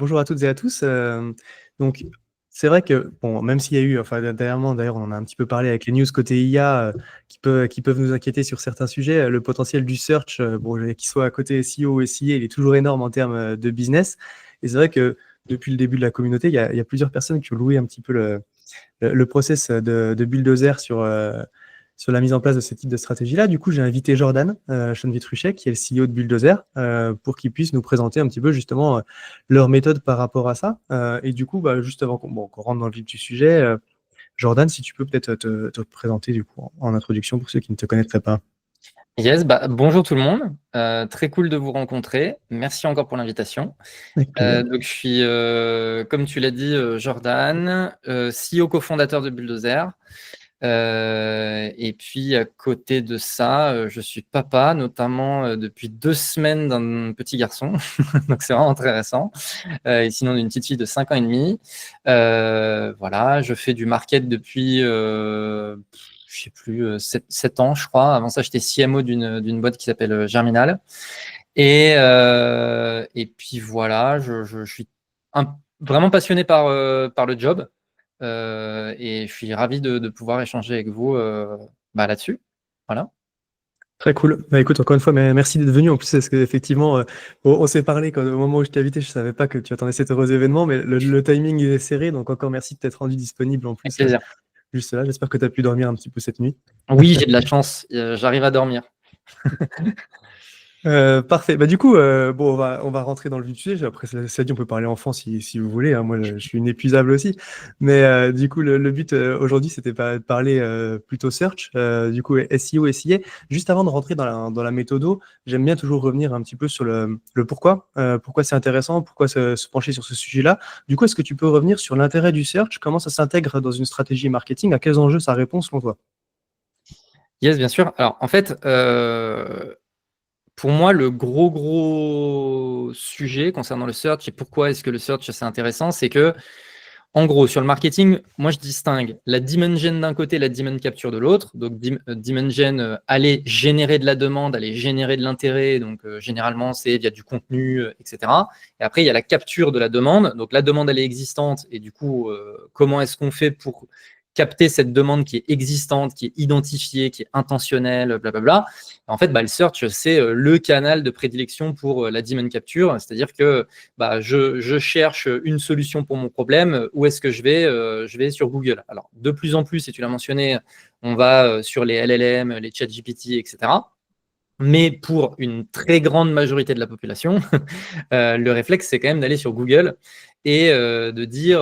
Bonjour à toutes et à tous. Donc, c'est vrai que, bon, même s'il y a eu, enfin, dernièrement, d'ailleurs, on en a un petit peu parlé avec les news côté IA qui peuvent nous inquiéter sur certains sujets, le potentiel du search, bon, qu'il soit à côté SEO ou SIA, il est toujours énorme en termes de business. Et c'est vrai que depuis le début de la communauté, il y a plusieurs personnes qui ont loué un petit peu le process de Bulldozer sur la mise en place de ce type de stratégie-là. Du coup, j'ai invité Jordan Chenvit-Ruchet, qui est le CEO de Bulldozer, pour qu'il puisse nous présenter un petit peu justement leur méthode par rapport à ça. Et du coup, juste avant qu'on rentre dans le vif du sujet, Jordan, si tu peux peut-être te présenter du coup en introduction pour ceux qui ne te connaîtraient pas. Yes, bonjour tout le monde. Très cool de vous rencontrer. Merci encore pour l'invitation. Avec plaisir. Donc, je suis, comme tu l'as dit, Jordan, CEO cofondateur de Bulldozer. Et puis, à côté de ça, je suis papa, notamment depuis 2 semaines d'un petit garçon. Donc, c'est vraiment très récent. Et sinon, d'une petite fille de 5 ans et demi. Voilà, je fais du market depuis, je sais plus, 7 ans, je crois. Avant ça, j'étais CMO d'une boîte qui s'appelle Germinal. Et puis voilà, je suis vraiment passionné par le job. Et je suis ravi de pouvoir échanger avec vous là-dessus. Voilà. Très cool. Écoute, encore une fois, merci d'être venu. En plus, parce qu'effectivement, on s'est parlé au moment où je t'ai invité, je savais pas que tu attendais cet heureux événement, mais le timing est serré. Donc, encore merci de t'être rendu disponible en Avec plus plaisir. juste là. J'espère que tu as pu dormir un petit peu cette nuit. Oui, j'ai de la chance. J'arrive à dormir. Parfait. Du coup, bon, on va rentrer dans le vif du sujet. Après, ça dit, on peut parler enfant si vous voulez, hein. Moi, je suis inépuisable aussi. Mais du coup, le but aujourd'hui, c'était pas de parler plutôt search, du coup, SEO, SIA. Juste avant de rentrer dans la méthodo, j'aime bien toujours revenir un petit peu sur le pourquoi. Pourquoi c'est intéressant, pourquoi se pencher sur ce sujet-là. Du coup, est-ce que tu peux revenir sur l'intérêt du search, comment ça s'intègre dans une stratégie marketing, à quels enjeux ça répond selon toi? Yes, bien sûr. Alors, en fait, pour moi, le gros sujet concernant le search et pourquoi est-ce que le search c'est intéressant, c'est que, en gros, sur le marketing, moi je distingue la demand gen d'un côté, la demand capture de l'autre. Donc, demand gen, aller générer de la demande, aller générer de l'intérêt. Donc, généralement, c'est via du contenu, etc. Et après, il y a la capture de la demande. Donc, la demande, elle est existante. Et du coup, comment est-ce qu'on fait pour capter cette demande qui est existante, qui est identifiée, qui est intentionnelle, blablabla. En fait, le search, c'est le canal de prédilection pour la demand capture. C'est-à-dire que je cherche une solution pour mon problème. Où est-ce que je vais? Je vais sur Google. Alors, de plus en plus, et tu l'as mentionné, on va sur les LLM, les ChatGPT, etc. Mais pour une très grande majorité de la population, le réflexe, c'est quand même d'aller sur Google et de dire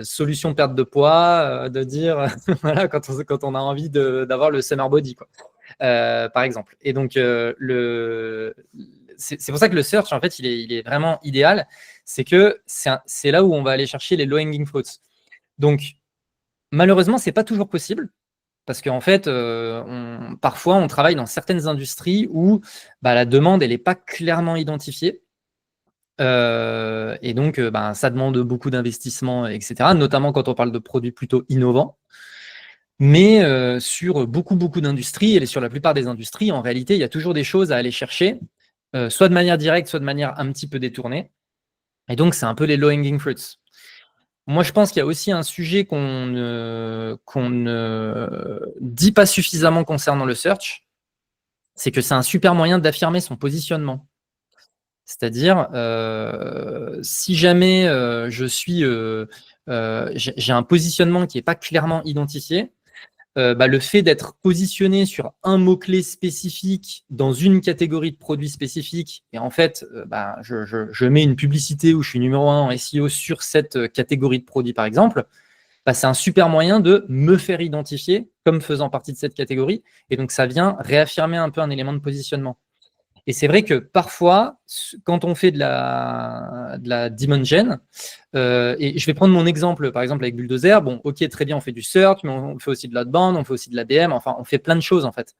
solution perte de poids, de dire voilà, quand on a envie d'avoir le summer body, quoi. Par exemple. Et donc, c'est pour ça que le search, en fait, il est vraiment idéal. C'est que c'est là où on va aller chercher les low-hanging fruits. Donc, malheureusement, c'est pas toujours possible. Parce qu'en fait, parfois, on travaille dans certaines industries où la demande, elle n'est pas clairement identifiée. Et donc, ça demande beaucoup d'investissement, etc., notamment quand on parle de produits plutôt innovants. Mais sur beaucoup d'industries, et sur la plupart des industries, en réalité, il y a toujours des choses à aller chercher, soit de manière directe, soit de manière un petit peu détournée. Et donc, c'est un peu les low-hanging fruits. Moi, je pense qu'il y a aussi un sujet qu'on ne dit pas suffisamment concernant le search, c'est que c'est un super moyen d'affirmer son positionnement. C'est-à-dire, si jamais j'ai un positionnement qui n'est pas clairement identifié, le fait d'être positionné sur un mot-clé spécifique dans une catégorie de produits spécifiques, et en fait, je mets une publicité où je suis numéro 1 en SEO sur cette catégorie de produits, par exemple, c'est un super moyen de me faire identifier comme faisant partie de cette catégorie. Et donc, ça vient réaffirmer un peu un élément de positionnement. Et c'est vrai que parfois, quand on fait de la demand gen, et je vais prendre mon exemple, par exemple avec Bulldozer, bon, ok, très bien, on fait du search, mais on fait aussi de l'outbound, on fait aussi de l'ABM, enfin, on fait plein de choses en fait.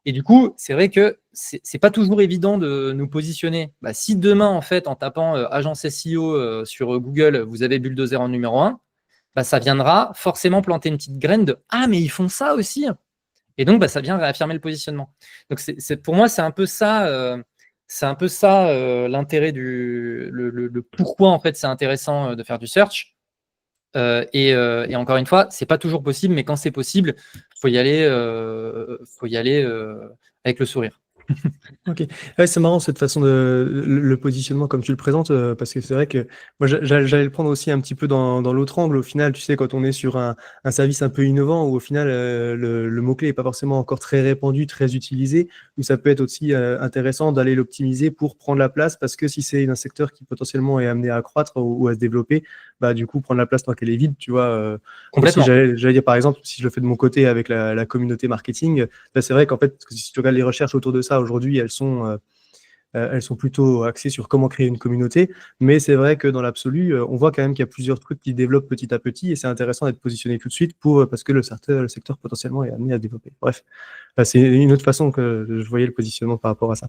Et du coup, c'est vrai que c'est pas toujours évident de nous positionner. Si demain, en fait, en tapant agence SEO sur Google, vous avez Bulldozer en numéro 1, ça viendra forcément planter une petite graine de « Ah, mais ils font ça aussi !» Et donc, ça vient réaffirmer le positionnement. Donc, pour moi, c'est un peu ça c'est un peu ça l'intérêt le pourquoi en fait c'est intéressant de faire du search. Et encore une fois, c'est pas toujours possible, mais quand c'est possible, faut y aller avec le sourire. Ok. Ouais, c'est marrant cette façon le positionnement comme tu le présentes, parce que c'est vrai que moi j'allais le prendre aussi un petit peu dans l'autre angle. Au final, tu sais, quand on est sur un service un peu innovant où au final le mot-clé n'est pas forcément encore très répandu, très utilisé, où ça peut être aussi intéressant d'aller l'optimiser pour prendre la place, parce que si c'est un secteur qui potentiellement est amené à croître ou à se développer, bah du coup prendre la place tant qu'elle est vide, tu vois. Aussi, Complètement. j'allais dire par exemple, si je le fais de mon côté avec la communauté marketing, là, c'est vrai qu'en fait, si tu regardes les recherches autour de ça aujourd'hui, elles sont plutôt axées sur comment créer une communauté. Mais c'est vrai que dans l'absolu, on voit quand même qu'il y a plusieurs trucs qui développent petit à petit et c'est intéressant d'être positionné tout de suite parce que le secteur potentiellement est amené à développer. Bref, c'est une autre façon que je voyais le positionnement par rapport à ça.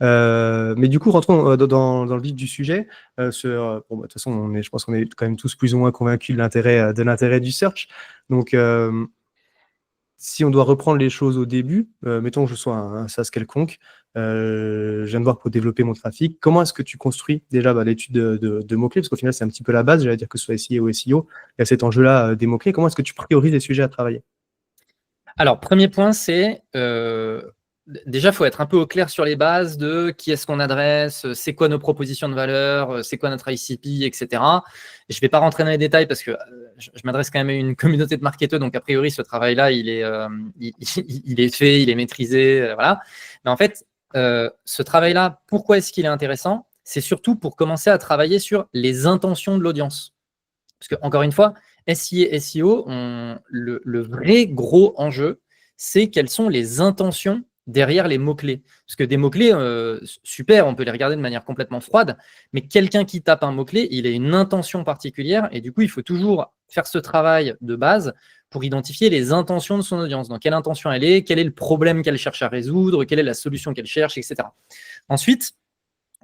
Mais du coup, rentrons dans le vif du sujet. Bon, bah, de toute façon, je pense qu'on est quand même tous plus ou moins convaincus de l'intérêt du search. Donc, si on doit reprendre les choses au début, mettons que je sois un SaaS quelconque, je viens de voir pour développer mon trafic. Comment est-ce que tu construis déjà l'étude de mots-clés? Parce qu'au final, c'est un petit peu la base, j'allais dire que ce soit SEO ou SEO. Il y a cet enjeu-là des mots-clés. Comment est-ce que tu priorises les sujets à travailler? Alors, premier point, c'est déjà, il faut être un peu au clair sur les bases de qui est-ce qu'on adresse, c'est quoi nos propositions de valeur, c'est quoi notre ICP, etc. Je ne vais pas rentrer dans les détails parce que je m'adresse quand même à une communauté de marketeurs, donc a priori, ce travail-là, il est fait, il est maîtrisé, voilà. Mais en fait, ce travail-là, pourquoi est-ce qu'il est intéressant? C'est surtout pour commencer à travailler sur les intentions de l'audience. Parce que, encore une fois, SIA et SEO, le vrai gros enjeu, c'est quelles sont les intentions derrière les mots-clés. Parce que des mots-clés, super, on peut les regarder de manière complètement froide, mais quelqu'un qui tape un mot-clé, il a une intention particulière, et du coup, il faut toujours faire ce travail de base pour identifier les intentions de son audience. Dans quelle intention elle est, quel est le problème qu'elle cherche à résoudre, quelle est la solution qu'elle cherche, etc. Ensuite,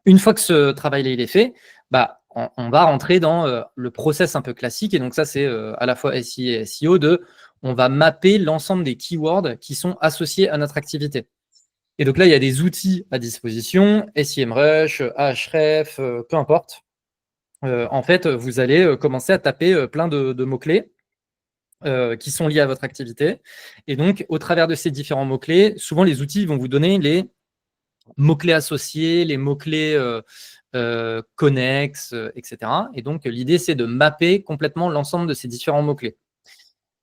une fois que ce travail-là il est fait, bah, on va rentrer dans le process un peu classique. Et donc ça, c'est à la fois SI et SEO on va mapper l'ensemble des keywords qui sont associés à notre activité. Et donc là, il y a des outils à disposition, SEMrush, Ahref, peu importe. En fait, vous allez commencer à taper plein de mots-clés qui sont liés à votre activité. Et donc, au travers de ces différents mots-clés, souvent les outils vont vous donner les mots-clés associés, les mots-clés connexes, etc. Et donc, l'idée, c'est de mapper complètement l'ensemble de ces différents mots-clés.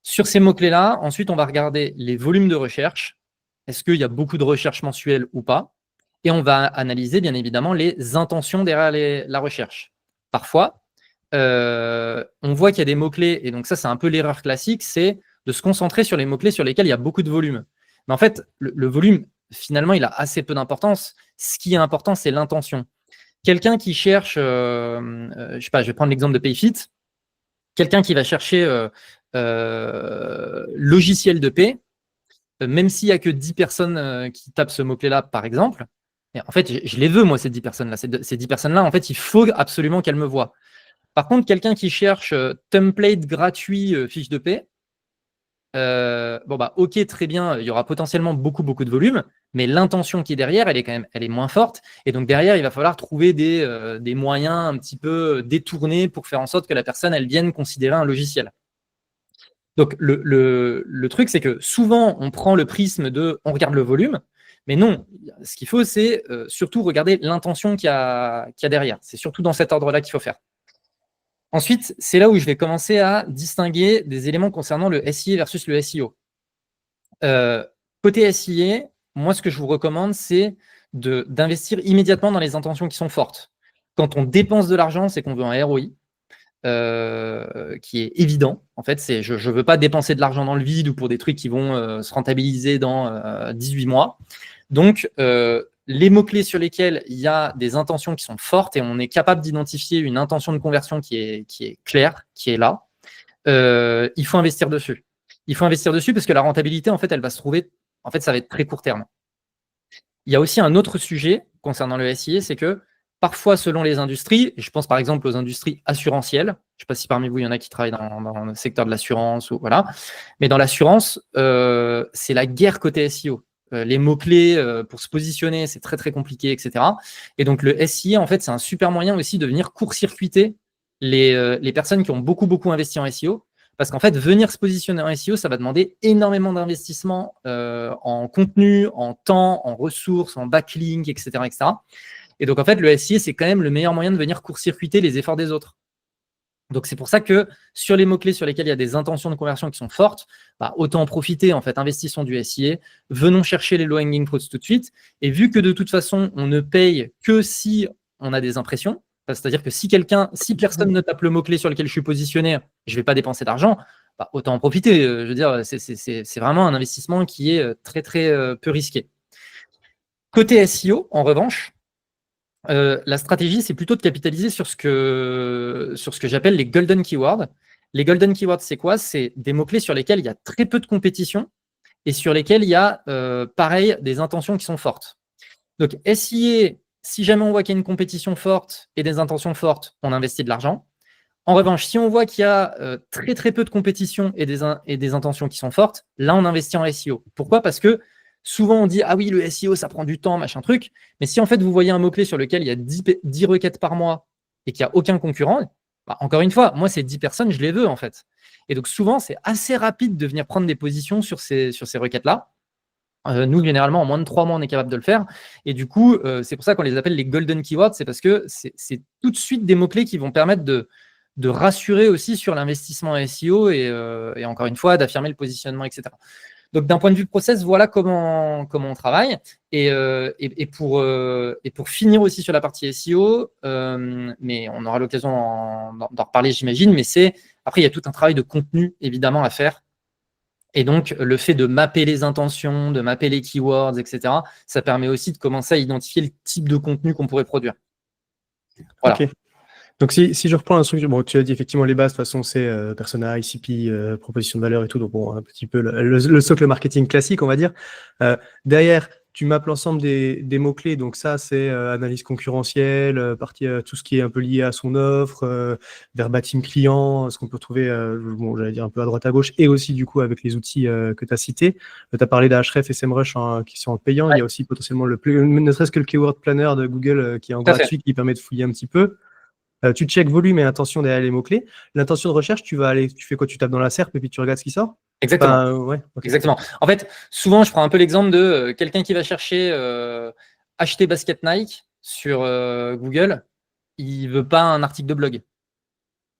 Sur ces mots-clés-là, ensuite, on va regarder les volumes de recherche. Est-ce qu'il y a beaucoup de recherches mensuelles ou pas? Et on va analyser, bien évidemment, les intentions derrière la recherche. Parfois, on voit qu'il y a des mots-clés, et donc ça, c'est un peu l'erreur classique, c'est de se concentrer sur les mots-clés sur lesquels il y a beaucoup de volume. Mais en fait, le volume, finalement, il a assez peu d'importance. Ce qui est important, c'est l'intention. Quelqu'un qui cherche, je sais pas, je vais prendre l'exemple de PayFit, quelqu'un qui va chercher logiciel de paie, même s'il n'y a que 10 personnes qui tapent ce mot-clé-là, par exemple, et en fait, je les veux, moi, ces 10 personnes-là. Ces 10 personnes-là, en fait, il faut absolument qu'elles me voient. Par contre, quelqu'un qui cherche template gratuit fiche de paie, bon bah ok, très bien, il y aura potentiellement beaucoup de volume, mais l'intention qui est derrière, elle est moins forte. Et donc derrière, il va falloir trouver des moyens un petit peu détournés pour faire en sorte que la personne, elle vienne considérer un logiciel. Donc le truc, c'est que souvent, on prend le prisme de on regarde le volume, mais non, ce qu'il faut, c'est surtout regarder l'intention qu'il y a derrière. C'est surtout dans cet ordre-là qu'il faut faire. Ensuite, c'est là où je vais commencer à distinguer des éléments concernant le SIA versus le SEO. Côté SIA, moi, ce que je vous recommande, c'est d'investir immédiatement dans les intentions qui sont fortes. Quand on dépense de l'argent, c'est qu'on veut un ROI qui est évident. En fait, je ne veux pas dépenser de l'argent dans le vide ou pour des trucs qui vont se rentabiliser dans 18 mois. Donc, les mots-clés sur lesquels il y a des intentions qui sont fortes et on est capable d'identifier une intention de conversion qui est claire, qui est là, il faut investir dessus. Il faut investir dessus parce que la rentabilité, en fait, elle va se trouver, en fait, ça va être très court terme. Il y a aussi un autre sujet concernant le SIA, c'est que parfois, selon les industries, et je pense par exemple aux industries assurantielles, je ne sais pas si parmi vous, il y en a qui travaillent dans le secteur de l'assurance, ou voilà, mais dans l'assurance, c'est la guerre côté SEO. les mots-clés pour se positionner, c'est très très compliqué, etc. Et donc le SIA, en fait, c'est un super moyen aussi de venir court-circuiter les personnes qui ont beaucoup investi en SEO. Parce qu'en fait, venir se positionner en SEO, ça va demander énormément d'investissement en contenu, en temps, en ressources, en backlink, etc., etc. Et donc, en fait, le SIA, c'est quand même le meilleur moyen de venir court-circuiter les efforts des autres. Donc, c'est pour ça que sur les mots-clés sur lesquels il y a des intentions de conversion qui sont fortes, autant en profiter, en fait, investissons du SIA, venons chercher les low-hanging fruits tout de suite. Et vu que de toute façon, on ne paye que si on a des impressions, c'est-à-dire que si personne ne tape le mot-clé sur lequel je suis positionné, je ne vais pas dépenser d'argent, autant en profiter. Je veux dire, c'est vraiment un investissement qui est très, très peu risqué. Côté SEO, en revanche, la stratégie, c'est plutôt de capitaliser sur ce que j'appelle les golden keywords. Les golden keywords, c'est quoi? C'est des mots-clés sur lesquels il y a très peu de compétition et sur lesquels il y a, pareil, des intentions qui sont fortes. Donc, SIA, si jamais on voit qu'il y a une compétition forte et des intentions fortes, on investit de l'argent. En revanche, si on voit qu'il y a très très peu de compétition et des intentions qui sont fortes, là, on investit en SEO. Pourquoi? Parce que souvent, on dit « Ah oui, le SEO, ça prend du temps, machin truc. » Mais si en fait, vous voyez un mot-clé sur lequel il y a 10 requêtes par mois et qu'il n'y a aucun concurrent, encore une fois, moi, ces 10 personnes, je les veux en fait. Et donc, souvent, c'est assez rapide de venir prendre des positions sur ces requêtes-là. Nous, généralement, en moins de 3 mois, on est capable de le faire. Et du coup, c'est pour ça qu'on les appelle les golden keywords. C'est parce que c'est tout de suite des mots-clés qui vont permettre de rassurer aussi sur l'investissement SEO et encore une fois, d'affirmer le positionnement, etc. Donc, d'un point de vue process, voilà comment on travaille. Et pour finir aussi sur la partie SEO, mais on aura l'occasion d'en reparler, j'imagine, mais après, il y a tout un travail de contenu, évidemment, à faire. Et donc, le fait de mapper les intentions, de mapper les keywords, etc., ça permet aussi de commencer à identifier le type de contenu qu'on pourrait produire. Voilà. Ok. Donc, si je reprends l'instruction, bon, tu as dit effectivement les bases, de toute façon, c'est persona, ICP, proposition de valeur et tout, donc bon, un petit peu le socle marketing classique, on va dire. Derrière, tu mappes l'ensemble des mots-clés, donc ça, c'est analyse concurrentielle, tout ce qui est un peu lié à son offre, verbatim client, ce qu'on peut trouver, bon, j'allais dire un peu à droite à gauche, et aussi du coup avec les outils que tu as cités. Tu as parlé d'Ahrefs et SEMrush qui sont payants, il y a aussi potentiellement ne serait-ce que le Keyword Planner de Google qui est en gratuit, qui permet de fouiller un petit peu. Tu check volume et intention derrière les mots-clés. L'intention de recherche, tu fais quoi? Tu tapes dans la SERP et puis tu regardes ce qui sort? Exactement. Ouais, okay. Exactement. En fait, souvent, je prends un peu l'exemple de quelqu'un qui va chercher acheter basket Nike sur Google. Il ne veut pas un article de blog.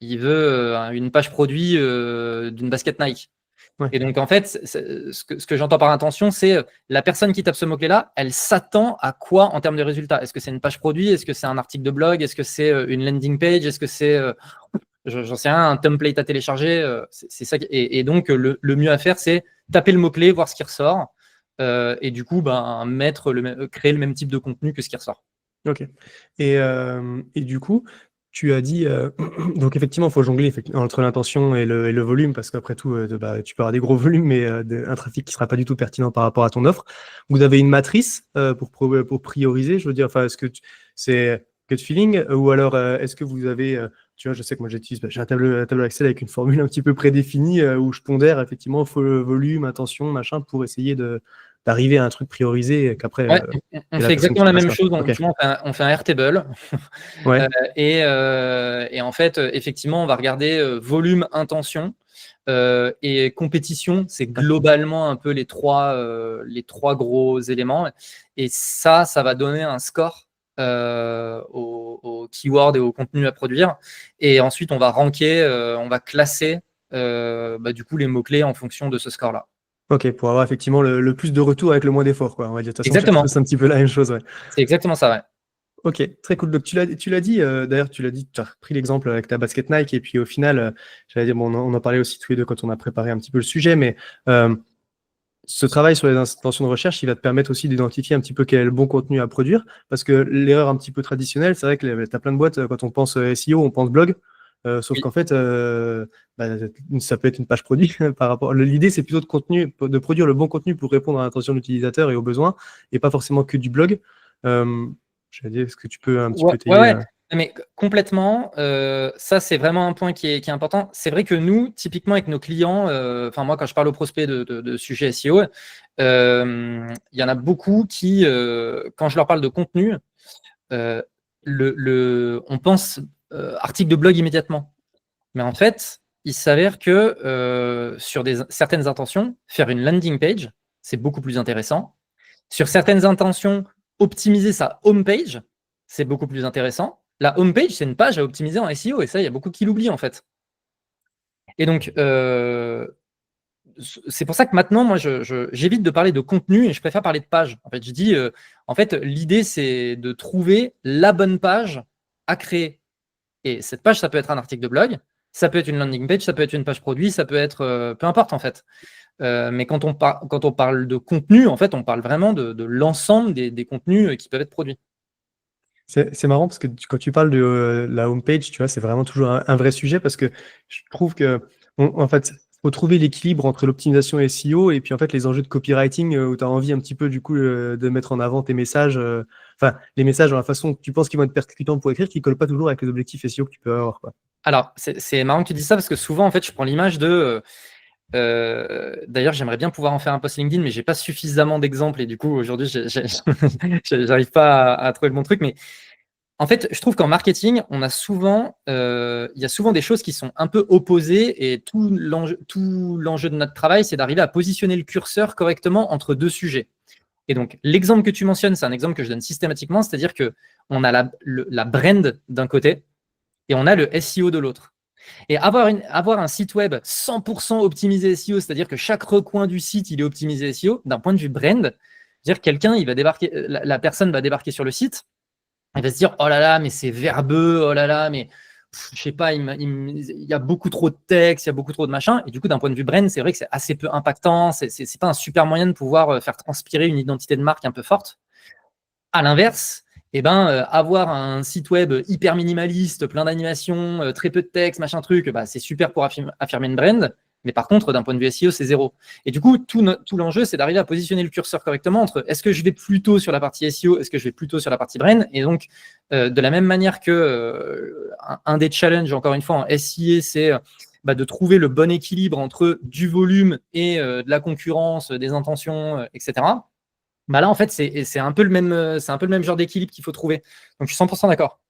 Il veut une page produit d'une basket Nike. Ouais. Et donc, en fait, ce que j'entends par intention, c'est la personne qui tape ce mot-clé-là, elle s'attend à quoi en termes de résultats? Est-ce que c'est une page produit? Est-ce que c'est un article de blog? Est-ce que c'est une landing page? Est-ce que c'est, j'en sais rien, un template à télécharger? C'est ça. Et donc, le mieux à faire, c'est taper le mot-clé, voir ce qui ressort. Et du coup, créer le même type de contenu que ce qui ressort. Ok. Et du coup, tu as dit, donc effectivement, il faut jongler entre l'intention et le volume, parce qu'après tout, tu peux avoir des gros volumes, mais un trafic qui ne sera pas du tout pertinent par rapport à ton offre. Vous avez une matrice pour prioriser, je veux dire, est-ce que c'est gut feeling, ou alors est-ce que vous avez, tu vois, je sais que moi j'ai un tableau Excel avec une formule un petit peu prédéfinie où je pondère effectivement volume, intention, machin, pour essayer d'arriver à un truc priorisé et qu'après. Ouais, on fait exactement la même chose. Okay. On fait un Airtable. Ouais. Et en fait, effectivement, on va regarder volume, intention et compétition. C'est globalement un peu les trois gros éléments. Et ça va donner un score aux keywords et aux contenus à produire. Et ensuite, on va ranker, on va classer du coup les mots-clés en fonction de ce score-là. Ok, pour avoir effectivement le plus de retour avec le moins d'efforts, quoi. On va dire. De toute façon, exactement. C'est un petit peu la même chose, ouais. C'est exactement ça, ouais. Ok, très cool. Donc, tu l'as dit, d'ailleurs, tu as pris l'exemple avec ta basket Nike, et puis au final, j'allais dire, bon, on en parlait aussi tous les deux quand on a préparé un petit peu le sujet, mais ce travail sur les intentions de recherche, il va te permettre aussi d'identifier un petit peu quel est le bon contenu à produire, parce que l'erreur un petit peu traditionnelle, c'est vrai que tu as plein de boîtes, quand on pense SEO, on pense blog. Sauf qu'en fait, ça peut être une page produit par rapport. L'idée, c'est plutôt de produire le bon contenu pour répondre à l'intention de l'utilisateur et aux besoins, et pas forcément que du blog. J'allais dire, est-ce que tu peux un petit peu t'aider Mais complètement, ça c'est vraiment un point qui est important. C'est vrai que nous, typiquement avec nos clients, enfin moi quand je parle aux prospects de sujets SEO, il y en a beaucoup qui, quand je leur parle de contenu, on pense article de blog immédiatement. Mais en fait, il s'avère que sur certaines intentions, faire une landing page, c'est beaucoup plus intéressant. Sur certaines intentions, optimiser sa home page, c'est beaucoup plus intéressant. La home page, c'est une page à optimiser en SEO, et ça, il y a beaucoup qui l'oublient en fait. Et donc, c'est pour ça que maintenant, moi, j'évite de parler de contenu et je préfère parler de page. En fait, je dis, en fait, l'idée, c'est de trouver la bonne page à créer. Et cette page, ça peut être un article de blog, ça peut être une landing page, ça peut être une page produit, ça peut être peu importe en fait. Mais quand on parle de contenu, en fait, on parle vraiment de l'ensemble des contenus qui peuvent être produits. C'est marrant parce que quand tu parles de la homepage, tu vois, c'est vraiment toujours un vrai sujet parce que je trouve que, en fait, faut trouver l'équilibre entre l'optimisation SEO et puis en fait les enjeux de copywriting où tu as envie un petit peu du coup de mettre en avant tes messages, enfin les messages dans la façon que tu penses qu'ils vont être percutants pour écrire, qui collent pas toujours avec les objectifs SEO que tu peux avoir, quoi. Alors, c'est marrant que tu dis ça parce que souvent, en fait, je prends l'image de. D'ailleurs, j'aimerais bien pouvoir en faire un post LinkedIn, mais j'ai pas suffisamment d'exemples et du coup, aujourd'hui, j'arrive pas à trouver le bon truc. Mais en fait, je trouve qu'en marketing, il y a souvent des choses qui sont un peu opposées et tout l'enjeu de notre travail, c'est d'arriver à positionner le curseur correctement entre deux sujets. Et donc, l'exemple que tu mentionnes, c'est un exemple que je donne systématiquement, c'est-à-dire que on a la brand d'un côté et on a le SEO de l'autre. Et avoir un site web 100% optimisé SEO, c'est-à-dire que chaque recoin du site, il est optimisé SEO, d'un point de vue brand, c'est-à-dire quelqu'un, il va débarquer, la personne va débarquer sur le site, elle va se dire, oh là là, mais c'est verbeux, oh là là, mais je sais pas, il y a beaucoup trop de texte, il y a beaucoup trop de machin. Et du coup, d'un point de vue brand, c'est vrai que c'est assez peu impactant, c'est pas un super moyen de pouvoir faire transpirer une identité de marque un peu forte. À l'inverse, avoir un site web hyper minimaliste, plein d'animations, très peu de texte, machin truc, c'est super pour affirmer une brand. Mais par contre, d'un point de vue SEO, c'est zéro. Et du coup, tout l'enjeu, c'est d'arriver à positionner le curseur correctement entre est-ce que je vais plutôt sur la partie SEO, est-ce que je vais plutôt sur la partie brand. Et donc, de la même manière que un des challenges, encore une fois, en SEO, c'est de trouver le bon équilibre entre du volume et de la concurrence, des intentions, etc. Là, en fait, c'est un peu le même genre d'équilibre qu'il faut trouver. Donc, je suis 100% d'accord.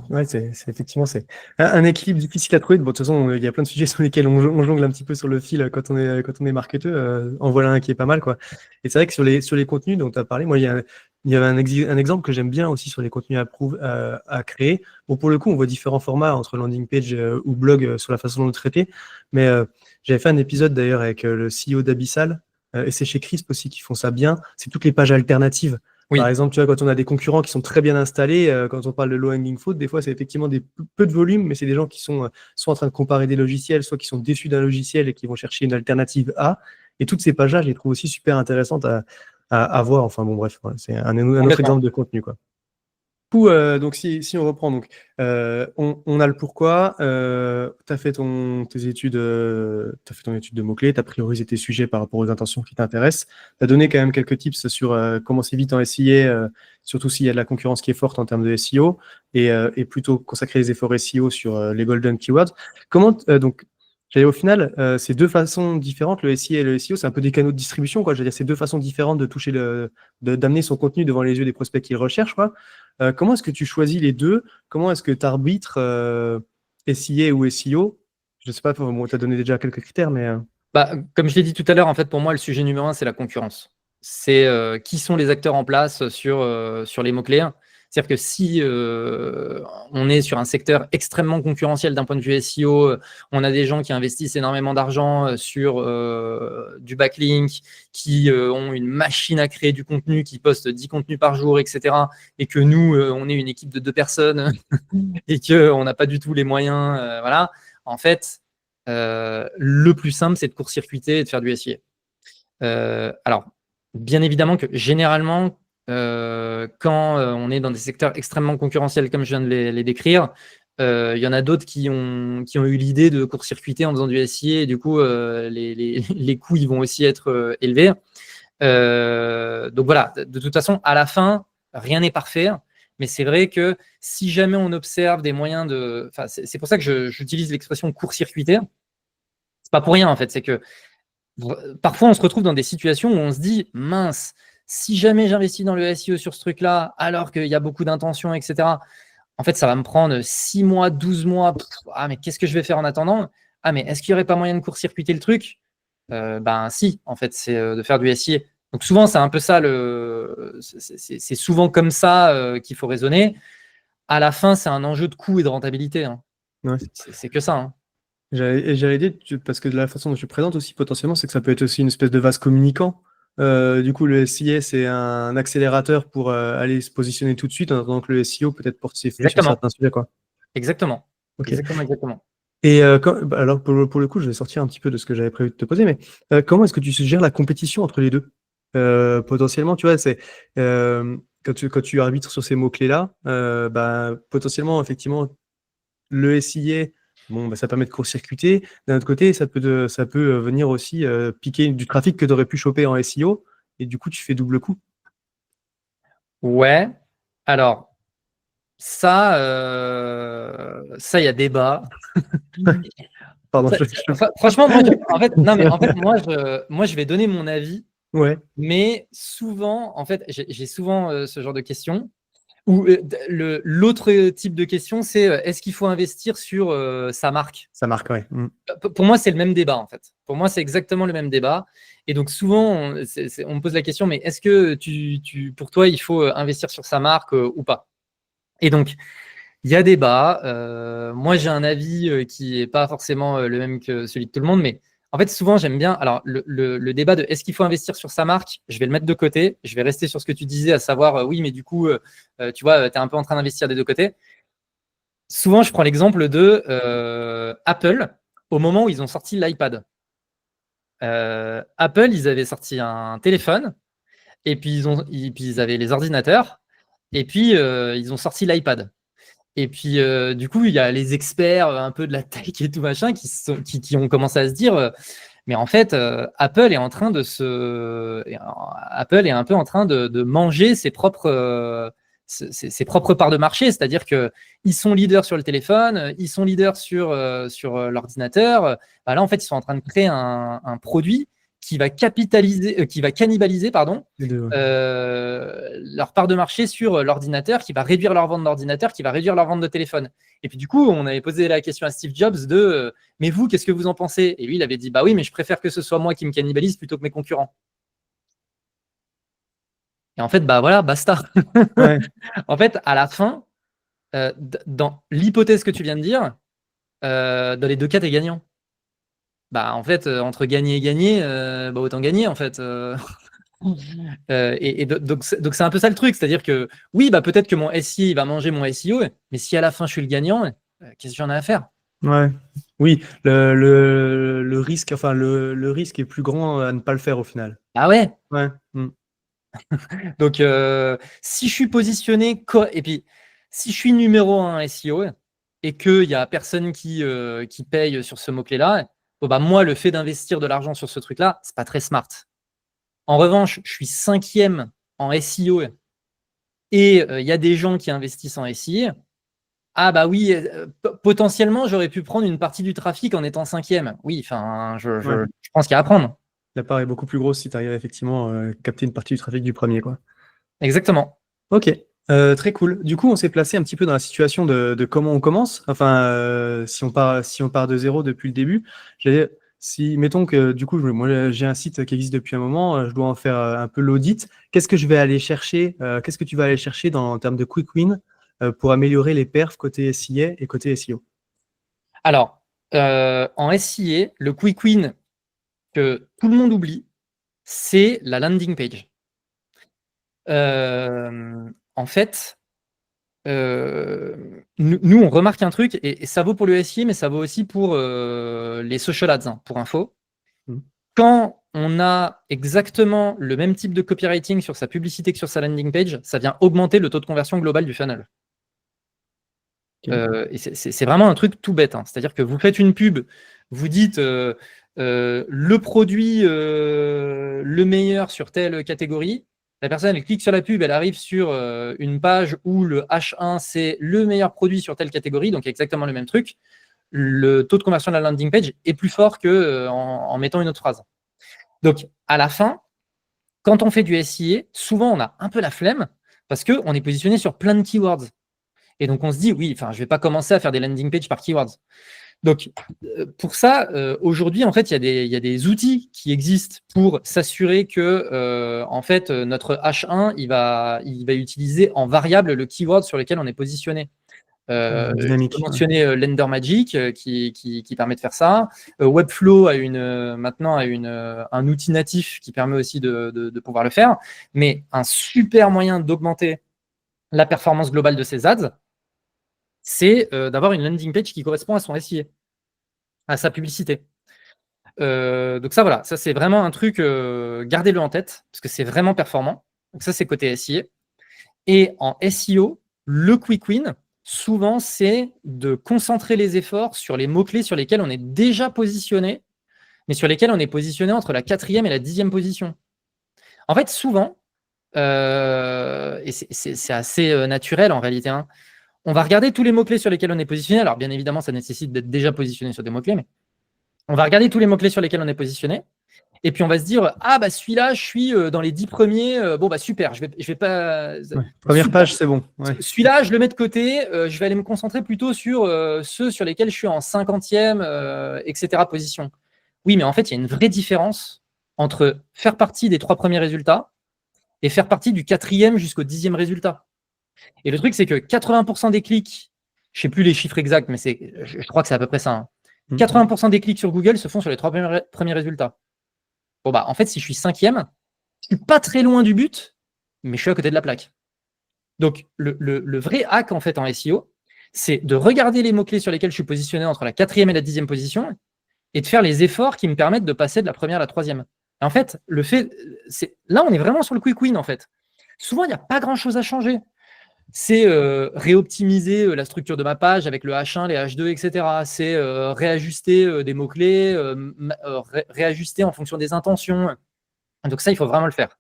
Ouais, effectivement, c'est un équilibre difficile à trouver. Bon, de toute façon, il y a plein de sujets sur lesquels on jongle un petit peu sur le fil quand on est marketeur. En voilà un qui est pas mal, quoi. Et c'est vrai que sur les contenus dont tu as parlé, moi, il y avait un exemple que j'aime bien aussi sur les contenus à créer. Bon, pour le coup, on voit différents formats entre landing page ou blog sur la façon dont le traiter. Mais j'avais fait un épisode d'ailleurs avec le CEO d'Abyssal et c'est chez Crisp aussi qui font ça bien. C'est toutes les pages alternatives. Oui. Par exemple, tu vois, quand on a des concurrents qui sont très bien installés, quand on parle de low-hanging fruit, des fois, c'est effectivement peu de volume, mais c'est des gens qui sont soit en train de comparer des logiciels, soit qui sont déçus d'un logiciel et qui vont chercher une alternative A. Et toutes ces pages-là, je les trouve aussi super intéressantes à voir. Enfin, bon, bref, ouais, c'est un autre exemple de contenu, quoi. Donc si on reprend, donc, on a le pourquoi, tu as fait tes études, t'as fait ton étude de mots-clés, tu as priorisé tes sujets par rapport aux intentions qui t'intéressent, tu as donné quand même quelques tips sur comment c'est vite en SIA, surtout s'il y a de la concurrence qui est forte en termes de SEO, et plutôt consacrer les efforts SEO sur les golden keywords. Donc, au final, c'est deux façons différentes, le SIA et le SEO, c'est un peu des canaux de distribution, quoi. Je veux dire, c'est deux façons différentes de toucher d'amener son contenu devant les yeux des prospects qui le recherchent, quoi. Comment est-ce que tu choisis les deux? Comment est-ce que tu arbitres SIA ou SEO? Je ne sais pas, bon, tu as donné déjà quelques critères, mais. Comme je l'ai dit tout à l'heure, en fait, pour moi, le sujet numéro un, c'est la concurrence. C'est qui sont les acteurs en place sur les mots-clés. C'est-à-dire que si on est sur un secteur extrêmement concurrentiel d'un point de vue SEO, on a des gens qui investissent énormément d'argent sur du backlink, qui ont une machine à créer du contenu, qui postent 10 contenus par jour, etc. Et que nous, on est une équipe de 2 personnes et qu'on n'a pas du tout les moyens. Voilà. En fait, le plus simple, c'est de court-circuiter et de faire du SIA. Alors, bien évidemment que généralement, quand on est dans des secteurs extrêmement concurrentiels comme je viens de les décrire, il y en a d'autres qui ont eu l'idée de court-circuiter en faisant du SIA et du coup, les coûts ils vont aussi être élevés. Donc voilà, de toute façon, à la fin, rien n'est parfait, Mais c'est vrai que si jamais on observe des moyens de... Enfin, c'est pour ça que j'utilise l'expression court-circuiter. C'est pas pour rien, en fait. C'est que parfois, on se retrouve dans des situations où on se dit, mince, si jamais j'investis dans le SEO sur ce truc-là, alors qu'il y a beaucoup d'intentions, etc., en fait, ça va me prendre 6 mois, 12 mois. Ah, mais qu'est-ce que je vais faire en attendant? Ah, mais est-ce qu'il n'y aurait pas moyen de court-circuiter le truc? Ben si, en fait, c'est de faire du SIA. Donc souvent, c'est un peu ça, c'est souvent comme ça qu'il faut raisonner. À la fin, c'est un enjeu de coût et de rentabilité. Hein. Ouais. C'est que ça. Hein. J'allais dire, parce que de la façon dont tu présentes aussi, potentiellement, c'est que ça peut être aussi une espèce de vase communicant. Du coup, le SIA, c'est un accélérateur pour aller se positionner tout de suite, en attendant que le SEO peut-être porte ses fruits sur Exactement. certains sujets, quoi. Exactement. Ok. Exactement. Et alors, pour le coup, je vais sortir un petit peu de ce que j'avais prévu de te poser, mais comment est-ce que tu gères la compétition entre les deux? Potentiellement, tu vois, c'est quand tu arbitres sur ces mots-clés-là, bah, potentiellement, effectivement, le SIA, bon, bah, ça permet de court-circuiter. D'un autre côté, ça peut venir aussi piquer du trafic que tu aurais pu choper en SEO, et du coup, tu fais double coup. Ouais. Alors, ça, il y a débat. Pardon, Franchement, moi, moi, je vais donner mon avis, Ouais, mais souvent, en fait, j'ai souvent ce genre de questions. Ou l'autre type de question, c'est est-ce qu'il faut investir sur sa marque? ça marque, ouais. Mm. Pour moi, c'est le même débat, en fait. Pour moi, c'est exactement le même débat. Et donc, souvent, on me pose la question, mais est-ce que pour toi, il faut investir sur sa marque ou pas? Et donc, il y a débat. Moi, j'ai un avis qui n'est pas forcément le même que celui de tout le monde, mais en fait, souvent, j'aime bien. Alors, le débat de est-ce qu'il faut investir sur sa marque, je vais le mettre de côté. Je vais rester sur ce que tu disais, à savoir, oui, mais du coup, tu vois, tu es un peu en train d'investir des deux côtés. Souvent, je prends l'exemple de Apple au moment où ils ont sorti l'iPad. Apple, ils avaient sorti un téléphone, et puis ils avaient les ordinateurs, et puis ils ont sorti l'iPad. Et puis, du coup, il y a les experts un peu de la tech et tout machin qui ont commencé à se dire, mais en fait, Apple est un peu en train de manger ses propres parts de marché. C'est-à-dire qu'ils sont leaders sur le téléphone, ils sont leaders sur l'ordinateur. Bah là, en fait, ils sont en train de créer un produit qui va cannibaliser, pardon, Les deux, ouais. leur part de marché sur l'ordinateur, qui va réduire leur vente d'ordinateur, qui va réduire leur vente de téléphone. Et puis du coup, on avait posé la question à Steve Jobs de mais vous, qu'est-ce que vous en pensez? Et lui, il avait dit bah oui, mais je préfère que ce soit moi qui me cannibalise plutôt que mes concurrents. Et en fait, bah voilà, basta. Ouais. En fait, à la fin, dans l'hypothèse que tu viens de dire, dans les deux cas, tu es gagnant. Bah en fait, entre gagner et gagner, bah, autant gagner en fait. Donc c'est un peu ça le truc, c'est-à-dire que oui, bah peut-être que mon SI il va manger mon SEO, mais si à la fin je suis le gagnant, qu'est-ce que j'en ai à faire? Ouais. Oui, le risque, enfin, le risque est plus grand à ne pas le faire au final. Ah ouais. Ouais. Mm. Donc si je suis positionné et puis si je suis numéro 1 SEO et qu'il n'y a personne qui paye sur ce mot-clé-là, bon, bah moi le fait d'investir de l'argent sur ce truc-là, c'est pas très smart. En revanche, je suis 5e en SEO et il y a des gens qui investissent en SEO. Ah bah oui, potentiellement, j'aurais pu prendre une partie du trafic en étant 5e. Oui, enfin, je Ouais. pense qu'il y a à prendre. La part est beaucoup plus grosse si tu arrives effectivement à capter une partie du trafic du premier, quoi. Exactement. Ok, très cool. Du coup, on s'est placé un petit peu dans la situation de comment on commence. Enfin, si on part de zéro depuis le début, si, mettons que du coup, moi j'ai un site qui existe depuis un moment, je dois en faire un peu l'audit. Qu'est-ce que je vais aller chercher qu'est-ce que tu vas aller chercher en termes de quick win pour améliorer les perfs côté SIA et côté SEO? Alors, en SIA, le quick win que tout le monde oublie, c'est la landing page. En fait, nous, on remarque un truc, et ça vaut pour le SIA, mais ça vaut aussi pour les social ads, hein, pour info. Mhm. Quand on a exactement le même type de copywriting sur sa publicité que sur sa landing page, ça vient augmenter le taux de conversion global du funnel. Ok. Et c'est vraiment un truc tout bête. Hein. C'est-à-dire que vous faites une pub, vous dites le produit le meilleur sur telle catégorie, La personne, elle clique sur la pub, elle arrive sur une page où le H1, c'est le meilleur produit sur telle catégorie, donc exactement le même truc. Le taux de conversion de la landing page est plus fort qu'en mettant une autre phrase. Donc, à la fin, quand on fait du SIA, souvent, on a un peu la flemme parce qu'on est positionné sur plein de keywords. Et donc, on se dit, oui, je ne vais pas commencer à faire des landing pages par keywords. Donc, pour ça, aujourd'hui, en fait, il y a des outils qui existent pour s'assurer que, en fait, notre H1, il va utiliser en variable le keyword sur lequel on est positionné. Je Dynamique. peux mentionner Lender Magic qui permet de faire ça. Webflow a maintenant un outil natif qui permet aussi de pouvoir le faire. Mais un super moyen d'augmenter la performance globale de ces ads, c'est d'avoir une landing page qui correspond à son SIA, à sa publicité. Donc ça, voilà, ça c'est vraiment un truc, gardez-le en tête, parce que c'est vraiment performant. Donc ça, c'est côté SIA. Et en SEO, le quick win, souvent, c'est de concentrer les efforts sur les mots-clés sur lesquels on est déjà positionné, mais sur lesquels on est positionné entre la 4e et la 10e position. En fait, souvent, et c'est assez naturel en réalité, hein, on va regarder tous les mots-clés sur lesquels on est positionné. Alors, bien évidemment, ça nécessite d'être déjà positionné sur des mots-clés, mais on va regarder tous les mots-clés sur lesquels on est positionné. Et puis, on va se dire, ah, bah, celui-là, je suis dans les 10 premiers. Bon, bah, super. Je vais pas. Ouais. Première Super. page, c'est bon. Ouais. Celui-là, je le mets de côté. Je vais aller me concentrer plutôt sur ceux sur lesquels je suis en 50e, etc. position. Oui, mais en fait, il y a une vraie différence entre faire partie des 3 premiers résultats et faire partie du 4e jusqu'au 10e résultat. Et le truc, c'est que 80% des clics, je ne sais plus les chiffres exacts, mais je crois que c'est à peu près ça. Hein. 80% des clics sur Google se font sur les 3 premiers résultats. Bon, bah, en fait, si je suis 5e, je ne suis pas très loin du but, mais je suis à côté de la plaque. Donc, le vrai hack, en fait, en SEO, c'est de regarder les mots-clés sur lesquels je suis positionné entre la 4e et la 10e position et de faire les efforts qui me permettent de passer de la première à la 3e. Et en fait, là, on est vraiment sur le quick win, en fait. Souvent, il n'y a pas grand-chose à changer. C'est réoptimiser la structure de ma page avec le H1, les H2, etc. C'est réajuster des mots-clés, réajuster en fonction des intentions. Donc ça, il faut vraiment le faire.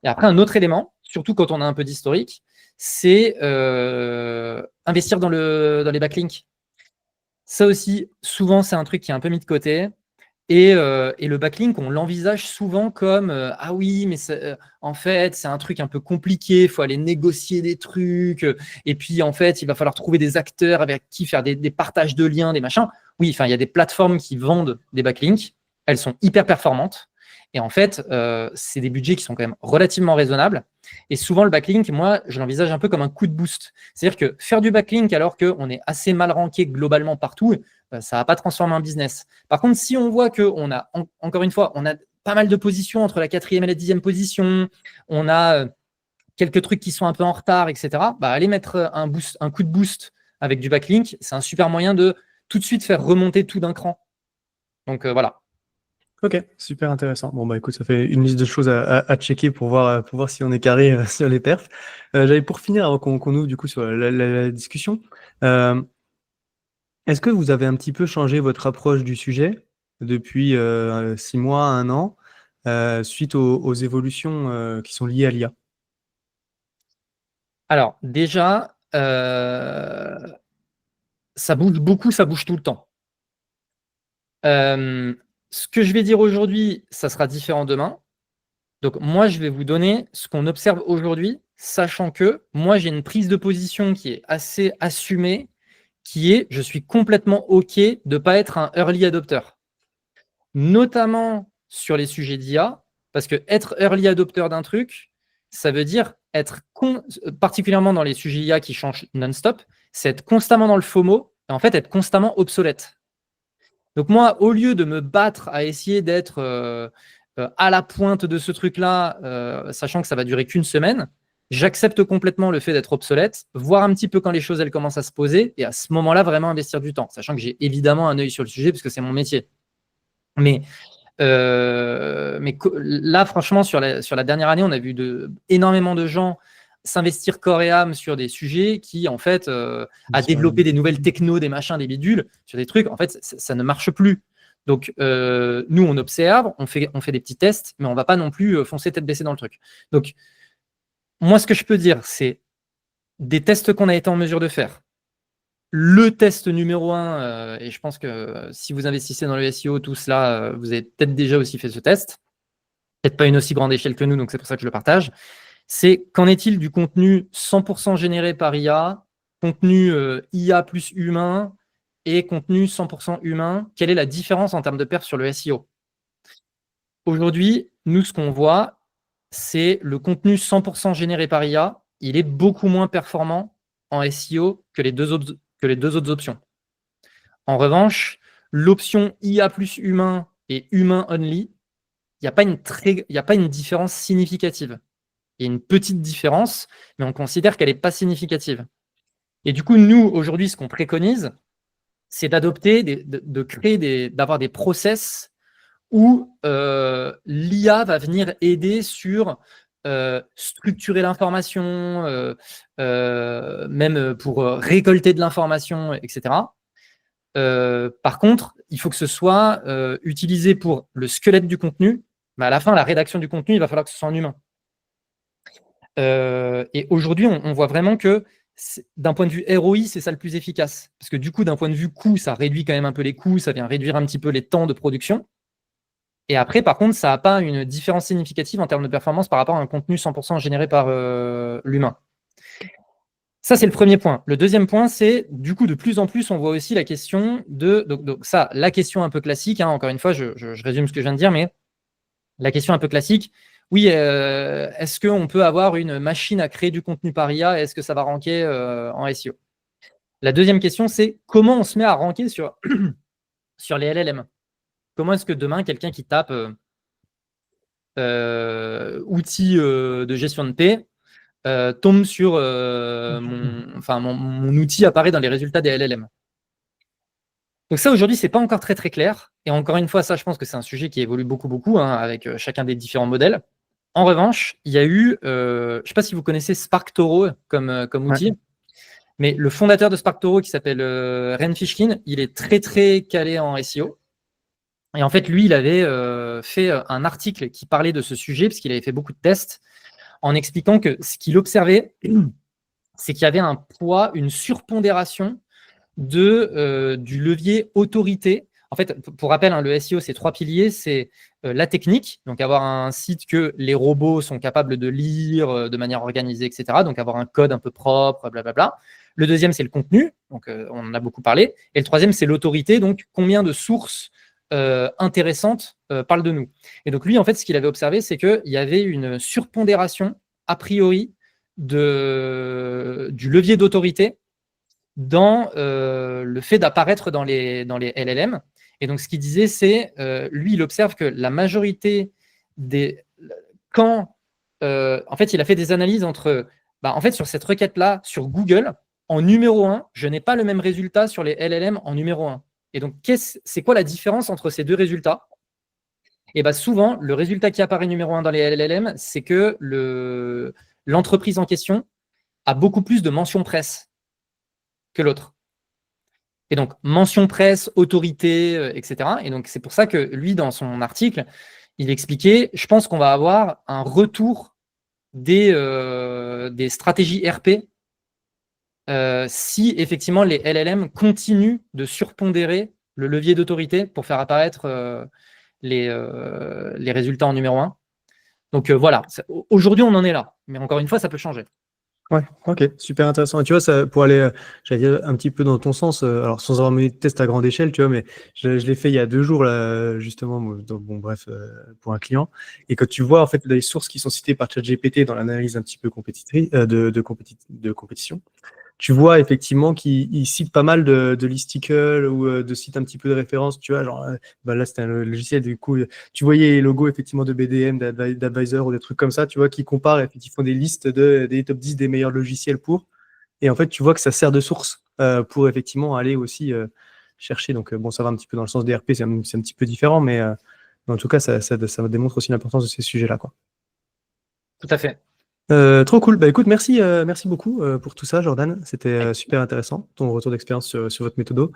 Et après, un autre élément, surtout quand on a un peu d'historique, c'est investir dans les backlinks. Ça aussi, souvent, c'est un truc qui est un peu mis de côté. Et le backlink, on l'envisage souvent comme ah oui, mais en fait, c'est un truc un peu compliqué, il faut aller négocier des trucs, et puis en fait, il va falloir trouver des acteurs avec qui faire des partages de liens, des machins. Oui, il y a des plateformes qui vendent des backlinks, elles sont hyper performantes, et en fait, c'est des budgets qui sont quand même relativement raisonnables. Et souvent, le backlink, moi, je l'envisage un peu comme un coup de boost. C'est-à-dire que faire du backlink alors qu'on est assez mal ranké globalement partout, ça ne va pas transformer un business. Par contre, si on voit qu'on a, encore une fois, on a pas mal de positions entre la 4e et la 10e position, on a quelques trucs qui sont un peu en retard, etc., bah, aller mettre un coup de boost avec du backlink, c'est un super moyen de tout de suite faire remonter tout d'un cran. Donc voilà. Ok, super intéressant. Bon, bah écoute, ça fait une liste de choses à checker pour voir si on est carré sur les perfs. J'avais pour finir, avant qu'on ouvre du coup sur la discussion, est-ce que vous avez un petit peu changé votre approche du sujet depuis 6 mois, 1 an, suite aux évolutions qui sont liées à l'IA? Alors déjà, ça bouge beaucoup, ça bouge tout le temps. Ce que je vais dire aujourd'hui, ça sera différent demain. Donc moi, je vais vous donner ce qu'on observe aujourd'hui, sachant que moi, j'ai une prise de position qui est assez assumée, qui est, je suis complètement OK de ne pas être un early adopter, notamment sur les sujets d'IA, parce que être early adopter d'un truc, ça veut dire être, particulièrement dans les sujets IA qui changent non-stop, c'est être constamment dans le FOMO et en fait être constamment obsolète. Donc moi, au lieu de me battre à essayer d'être à la pointe de ce truc-là, sachant que ça va durer qu'une semaine, j'accepte complètement le fait d'être obsolète, voir un petit peu quand les choses elles commencent à se poser, et à ce moment-là, vraiment investir du temps, sachant que j'ai évidemment un œil sur le sujet, parce que c'est mon métier. Mais là, franchement, sur la dernière année, on a vu énormément de gens s'investir corps et âme sur des sujets qui, en fait, à développer des nouvelles technos, des machins, des bidules, sur des trucs, en fait, ça ne marche plus. Donc, nous, on observe, on fait des petits tests, mais on ne va pas non plus foncer tête baissée dans le truc. Donc, moi, ce que je peux dire, c'est des tests qu'on a été en mesure de faire. Le test numéro 1, et je pense que si vous investissez dans le SEO, tout cela, vous avez peut-être déjà aussi fait ce test. Peut-être pas une aussi grande échelle que nous, donc c'est pour ça que je le partage. C'est qu'en est-il du contenu 100% généré par IA, contenu IA plus humain et contenu 100% humain? Quelle est la différence en termes de perf sur le SEO? Aujourd'hui, nous, ce qu'on voit, c'est le contenu 100% généré par IA, il est beaucoup moins performant en SEO que les deux autres options. En revanche, l'option IA plus humain et humain only, il n'y a pas une différence significative. Il y a une petite différence, mais on considère qu'elle n'est pas significative. Et du coup, nous, aujourd'hui, ce qu'on préconise, c'est d'adopter, d'avoir des process où l'IA va venir aider sur structurer l'information, même pour récolter de l'information, etc. Par contre, il faut que ce soit utilisé pour le squelette du contenu, mais à la fin, la rédaction du contenu, il va falloir que ce soit un humain. Et aujourd'hui, on voit vraiment que d'un point de vue ROI, c'est ça le plus efficace. Parce que du coup, d'un point de vue coût, ça réduit quand même un peu les coûts, ça vient réduire un petit peu les temps de production. Et après, par contre, ça n'a pas une différence significative en termes de performance par rapport à un contenu 100% généré par l'humain. Ça, c'est le premier point. Le deuxième point, c'est du coup, de plus en plus, on voit aussi la question de. Donc ça, la question un peu classique, hein, encore une fois, je résume ce que je viens de dire, mais la question un peu classique, oui, est-ce qu'on peut avoir une machine à créer du contenu par IA? Est-ce que ça va ranker en SEO? La deuxième question, c'est comment on se met à ranker sur, sur les LLM? Comment est-ce que demain, quelqu'un qui tape outils de gestion de paix tombe sur mon outil apparaît dans les résultats des LLM? Donc ça, aujourd'hui, c'est pas encore très très clair. Et encore une fois, ça, je pense que c'est un sujet qui évolue beaucoup, hein, avec chacun des différents modèles. En revanche, il y a eu, je ne sais pas si vous connaissez SparkToro comme outil, Ouais. mais le fondateur de SparkToro qui s'appelle Ren Fishkin, il est très très calé en SEO. Et en fait, lui, il avait fait un article qui parlait de ce sujet, parce qu'il avait fait beaucoup de tests, en expliquant que ce qu'il observait, c'est qu'il y avait un poids, une surpondération du levier autorité. En fait, pour rappel, hein, le SEO, c'est 3 piliers. C'est la technique, donc avoir un site que les robots sont capables de lire de manière organisée, etc. Donc avoir un code un peu propre, blablabla. Le deuxième, c'est le contenu, donc on en a beaucoup parlé. Et le troisième, c'est l'autorité, donc combien de sources intéressantes parlent de nous. Et donc lui, en fait, ce qu'il avait observé, c'est qu'il y avait une surpondération, a priori, du levier d'autorité dans le fait d'apparaître dans les LLM. Et donc, ce qu'il disait, c'est, lui, il observe que la majorité des... en fait, il a fait des analyses entre... en fait, sur cette requête-là, sur Google, en numéro 1, je n'ai pas le même résultat sur les LLM en numéro 1. Et donc, c'est quoi la différence entre ces deux résultats? Et souvent, le résultat qui apparaît numéro 1 dans les LLM, c'est que l'entreprise en question a beaucoup plus de mentions presse que l'autre. Et donc, mention presse, autorité, etc. Et donc, c'est pour ça que lui, dans son article, il expliquait, je pense qu'on va avoir un retour des stratégies RP si effectivement les LLM continuent de surpondérer le levier d'autorité pour faire apparaître les résultats en numéro 1. Donc voilà, aujourd'hui on en est là, mais encore une fois, ça peut changer. Ouais, ok, super intéressant. Et tu vois, ça, pour aller, j'allais dire un petit peu dans ton sens, alors sans avoir mené de test à grande échelle, tu vois, mais je l'ai fait il y a 2 jours, là, justement, bon, bref, pour un client. Et quand tu vois, en fait, les sources qui sont citées par ChatGPT dans l'analyse un petit peu compétitrice, de compétition, tu vois effectivement qu'il cite pas mal de listicles ou de sites un petit peu de référence, tu vois, genre, là, c'était un logiciel, du coup, tu voyais les logos, effectivement, de BDM, d'Advisor ou des trucs comme ça, tu vois, qui comparent, effectivement, des listes des top 10 des meilleurs logiciels pour. Et en fait, tu vois que ça sert de source pour, effectivement, aller aussi chercher. Donc, bon, ça va un petit peu dans le sens des RP, c'est un petit peu différent, mais en tout cas, ça démontre aussi l'importance de ces sujets-là, quoi. Tout à fait. Trop cool. Bah écoute, merci beaucoup pour tout ça, Jordan. C'était super intéressant, ton retour d'expérience sur votre méthodo.